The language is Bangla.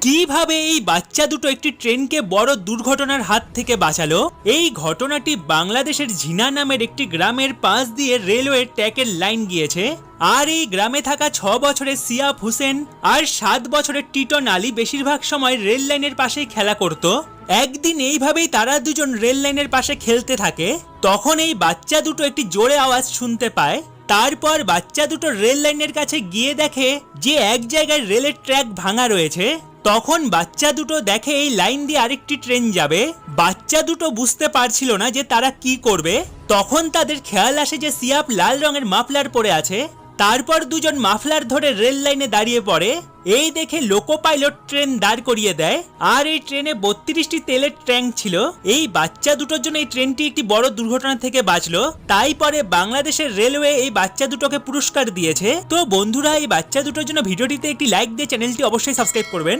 কিভাবে এই বাচ্চা দুটো একটি ট্রেনকে বড় দুর্ঘটনার হাত থেকে বাঁচালো। এই ঘটনাটি বাংলাদেশের ঝিনা নামের একটি গ্রামের পাশ দিয়ে রেলওয়ে ট্র্যাকের লাইন গিয়েছে। আর এই গ্রামে থাকা 6 বছরের সিয়াফ হোসেন আর 7 বছরের টিটন আলী বেশিরভাগ সময় রেল লাইনের পাশেই খেলা করত। একদিন এইভাবেই তারা দুজন রেল লাইনের পাশে খেলতে থাকে। তখন এই বাচ্চা দুটো একটি জোরে আওয়াজ শুনতে পায়। তারপর বাচ্চা দুটো রেল লাইনের কাছে গিয়ে দেখে যে এক জায়গায় রেলের ট্র্যাক ভাঙা রয়েছে। তখন বাচ্চা দুটো দেখে এই লাইন দিয়ে আরেকটি ট্রেন যাবে। বাচ্চা দুটো বুঝতে পারছিল না যে তারা কি করবে। তখন তাদের খেয়াল আসে যে সিয়াফ লাল রঙের মাফলার পরে আছে। তারপর দুজন মাফলার ধরে রেল লাইনে দাঁড়িয়ে পড়ে। এই দেখে লোকো পাইলট ট্রেন দাঁড় করিয়ে দেয়। আর এই ট্রেনে 32টি তেলের ট্যাঙ্ক ছিল। এই বাচ্চা দুটোর জন্য এই ট্রেনটি একটি বড় দুর্ঘটনা থেকে বাঁচলো। তাই পরে বাংলাদেশের রেলওয়ে এই বাচ্চা দুটোকে পুরস্কার দিয়েছে। তো বন্ধুরা, এই বাচ্চা দুটোর জন্য ভিডিওটিতে একটি লাইক দিয়ে চ্যানেলটি অবশ্যই সাবস্ক্রাইব করবেন।